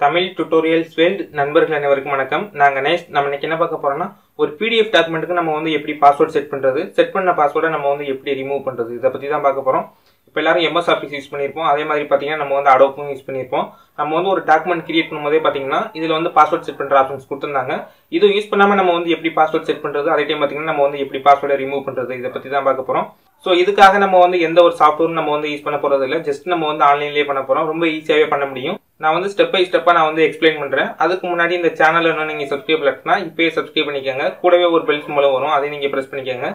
Tamil tutorials world நண்பர்கள் அனைவருக்கும் வணக்கம். நான் கணேஷ். நம்ம இன்னைக்கு என்ன பார்க்க போறோம்னா, ஒரு PDF டாக்குமெண்ட்டுக்கு நம்ம வந்து எப்படி பாஸ்வேர்ட் செட் பண்றது, செட் பண்ண பாஸ்வேர்டை நம்ம வந்து எப்படி ரிமூவ் பண்றது, இதை பத்தி தான் பார்க்க போறோம். இப்போ எல்லாரும் MS ஆஃபீஸ் யூஸ் பண்ணியிருப்போம். அதே மாதிரி பார்த்தீங்கன்னா நம்ம வந்து அடோப்பும் யூஸ் பண்ணியிருப்போம். நம்ம வந்து ஒரு டாக்குமெண்ட் கிரியேட் பண்ணும்போதே பார்த்தீங்கன்னா இதில் வந்து பாஸ்வேர்ட் செட் பண்ணுற ஆப்ஷன்ஸ் கொடுத்துருந்தாங்க. இது யூஸ் பண்ணாமல் நம்ம வந்து எப்படி பாஸ்வேர்ட் செட் பண்ணுறது, அதே டைம் பார்த்தீங்கன்னா நம்ம வந்து எப்படி பாஸ்வேர்டை ரிமூவ் பண்ணுறது, இதை பற்றி தான் பார்க்க போகிறோம். ஸோ இதுக்காக நம்ம வந்து எந்த ஒரு சாஃப்ட்வேரும் நம்ம வந்து யூஸ் பண்ண போகிறது இல்லை. ஜஸ்ட் நம்ம வந்து ஆன்லைன்லேயே பண்ண போகிறோம். ரொம்ப ஈஸியாகவே பண்ண முடியும். நான் வந்து ஸ்டெப் பை ஸ்டெப்பாக நான் வந்து எக்ஸ்பிளைன் பண்ணுறேன். அதுக்கு முன்னாடி இந்த சேனல் இன்னும் நீங்கள் சப்ஸ்கிரைப் பண்ணலன்னா இப்போயே சப்ஸ்கிரைப் பண்ணிக்கோங்க. கூடவே ஒரு பெல் சிம்பலும் வரும், அதையும் நீங்கள் ப்ரெஸ் பண்ணிக்கோங்க.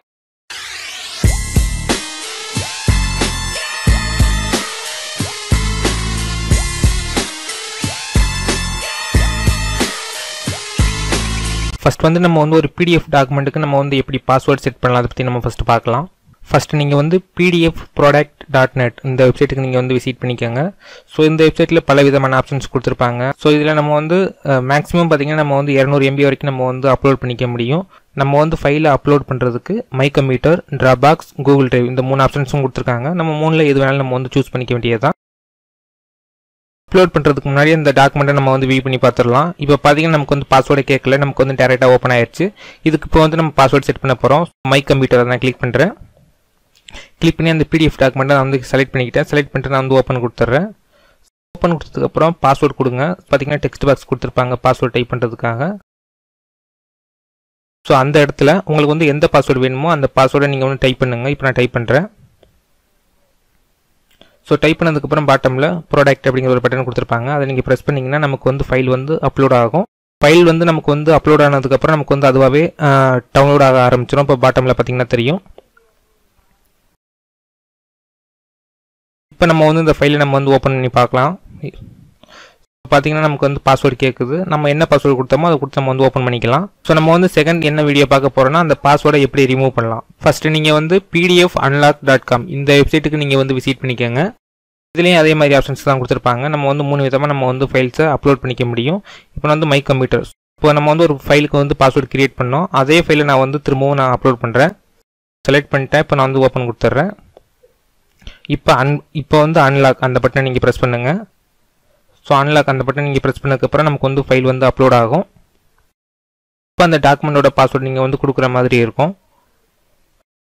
ஃபர்ஸ்ட் வந்து நம்ம வந்து ஒரு PDF டாக்குமெண்ட்டுக்கு நம்ம வந்து எப்படி பாஸ்வேர்ட் செட் பண்ணலாம் அதை பற்றி நம்ம ஃபஸ்ட்டு பார்க்கலாம். ஃபஸ்ட்டு நீங்கள் வந்து pdfproduct.net இந்த வெப்சைட்டுக்கு நீங்கள் வந்து விசிட் பண்ணிக்கோங்க. ஸோ இந்த வெப்சைட்டில் பல விதமான ஆப்ஷன்ஸ் கொடுத்துருப்பாங்க. ஸோ இதில் நம்ம வந்து மேக்ஸிமம் பார்த்தீங்கன்னா நம்ம வந்து 200 MB வரைக்கும் நம்ம வந்து அப்லோட் பண்ணிக்க முடியும். நம்ம வந்து ஃபைலை அப்லோட் பண்ணுறதுக்கு my computer, dropbox, Google drive இந்த 3 ஆப்ஷன்ஸும் கொடுத்துருக்காங்க. நம்ம 3ல் எது வேணாலும் நம்ம வந்து சூஸ் பண்ணிக்க வேண்டியது தான். அப்லோட் பண்ணுறதுக்கு முன்னாடி இந்த டாக்குமெண்ட்டை நம்ம வந்து வியூ பண்ணி பார்த்துடலாம். இப்போ பார்த்தீங்கன்னா நமக்கு வந்து பாஸ்வேர்டை கேட்கல, நமக்கு வந்து டேரெக்டாக ஓப்பன் ஆயிடுச்சு. இதுக்கு இப்போ வந்து நம்ம பாஸ்வேர்ட் செட் பண்ண போகிறோம். மை கம்ப்யூட்டரை நான் கிளிக் பண்ணுறேன். கிளிக் பண்ணி அந்த PDF டாக்குமெண்ட்டை நான் வந்து செலக்ட் பண்ணிக்கிட்டேன். செலக்ட் பண்ணிட்டு நான் வந்து ஓப்பன் கொடுத்துட்றேன். ஓப்பன் கொடுத்ததுக்கப்புறம் பாஸ்வேர்ட் கொடுங்க. பார்த்தீங்கன்னா டெக்ஸ்ட் பாக்ஸ் கொடுத்துருப்பாங்க பாஸ்வேர்ட் டைப் பண்ணுறதுக்காக. ஸோ அந்த இடத்துல உங்களுக்கு வந்து எந்த பாஸ்வேர்டு வேணுமோ அந்த பாஸ்வேர்டை நீங்கள் வந்து டைப் பண்ணுங்கள். இப்போ நான் டைப் பண்ணுறேன். ஸோ டைப் பண்ணதுக்கப்புறம் பாட்டமில் ப்ராடக்ட் அப்படிங்கிற ஒரு பட்டன் கொடுத்துருப்பாங்க. அதை நீங்கள் ப்ரெஸ் பண்ணிங்கன்னா நமக்கு வந்து ஃபைல் வந்து அப்லோட் ஆகும். ஃபைல் வந்து நமக்கு வந்து அப்லோட் ஆனதுக்கப்புறம் நமக்கு வந்து அதுவாகவே டவுன்லோட் ஆக ஆரம்பிச்சிடும். இப்போ பாட்டமில் பார்த்தீங்கன்னா தெரியும். இப்போ நம்ம வந்து இந்த ஃபைலை நம்ம வந்து ஓப்பன் பண்ணி பார்க்கலாம். பார்த்தீங்கன்னா நமக்கு வந்து பாஸ்வேர்டு கேட்குது. நம்ம என்ன பாஸ்வேர்டு கொடுத்தோமோ அதை கொடுத்து நம்ம வந்து ஓப்பன் பண்ணிக்கலாம். ஸோ நம்ம வந்து செகண்ட் என்ன வீடியோ பார்க்க போகிறோம்னா அந்த பாஸ்வேர்டை எப்படி ரிமூவ் பண்ணலாம். ஃபஸ்ட்டு நீங்கள் வந்து pdfunlock.com இந்த வெப்சைட்டுக்கு நீங்கள் வந்து விசிட் பண்ணிக்கோங்க. இதுலேயும் அதே மாதிரி ஆப்ஷன்ஸ் தான் கொடுத்துருப்பாங்க. நம்ம வந்து 3 விதமாக நம்ம வந்து ஃபைல்ஸை அப்லோட் பண்ணிக்க முடியும். இப்போ வந்து மை கம்ப்யூட்டர், இப்போ நம்ம வந்து ஒரு ஃபைலுக்கு வந்து பாஸ்வேர்டு கிரியேட் பண்ணோம். அதே ஃபைலை நான் வந்து திரும்பவும் நான் அப்லோட் பண்ணுறேன். செலக்ட் பண்ணிட்டேன். இப்போ நான் வந்து ஓப்பன் கொடுத்துட்றேன். இப்போ வந்து அன்லாக் அந்த பட்டனை நீங்கள் ப்ரெஸ் பண்ணுங்கள். ஸோ அன்லாக் அந்த பட்டன் நீங்கள் ப்ரெஸ் பண்ணதுக்கப்புறம் நமக்கு வந்து ஃபைல் வந்து அப்லோட் ஆகும். இப்போ அந்த டாக்குமெண்ட்டோட பாஸ்வேர்டு நீங்கள் வந்து கொடுக்குற மாதிரி இருக்கும்.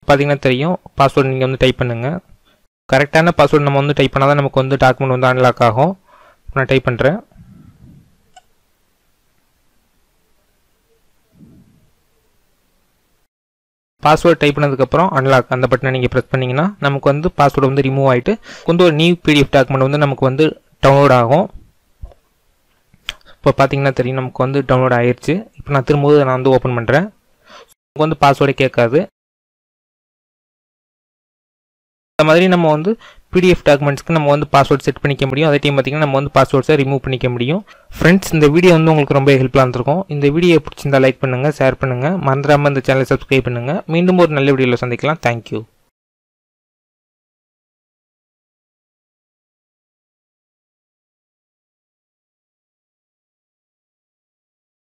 பார்த்தீங்கன்னா தெரியும். பாஸ்வேர்டு நீங்கள் வந்து டைப் பண்ணுங்கள். கரெக்டான பாஸ்வேர்டு நம்ம வந்து டைப் பண்ணால் தான் நமக்கு வந்து டாக்குமெண்ட் வந்து அன்லாக் ஆகும். நான் டைப் பண்ணுறேன். பாஸ்வேர்டு டைப் பண்ணதுக்கப்புறம் அன்லாக் அந்த பட்டனை நீங்கள் ப்ரெஸ் பண்ணிங்கன்னா நமக்கு வந்து பாஸ்வேர்டு வந்து ரிமூவ் ஆகிட்டு வந்து ஒரு நியூ PDF டாக்குமெண்ட் வந்து நமக்கு வந்து டவுன்லோட் ஆகும். இப்போ பார்த்தீங்கன்னா தெரியும் நமக்கு வந்து டவுன்லோட் ஆயிடுச்சு. இப்போ நான் திரும்பவும் நான் வந்து ஓப்பன் பண்ணுறேன். நமக்கு வந்து பாஸ்வேர்டே கேட்காது. இந்த மாதிரி நம்ம வந்து PDF டாக்குமெண்ட்ஸ்க்கு நம்ம வந்து பாஸ்வேர்ட் செட் பண்ணிக்க முடியும். அதே டைம் பார்த்தீங்கன்னா நம்ம வந்து பாஸ்வேர்ட்ஸை ரிமூவ் பண்ணிக்க முடியும். ஃப்ரெண்ட்ஸ், இந்த வீடியோ வந்து உங்களுக்கு ரொம்ப ஹெல்ப்ஃபுல்லாக இருந்திருக்கும். இந்த வீடியோ பிடிச்சிருந்தா லைக் பண்ணுங்கள், ஷேர் பண்ணுங்கள், மறந்துடாமல் இந்த சேனலை சப்ஸ்கிரைப் பண்ணுங்கள். மீண்டும் ஒரு நல்ல வீடியோவில் சந்திக்கலாம். தேங்க்யூ.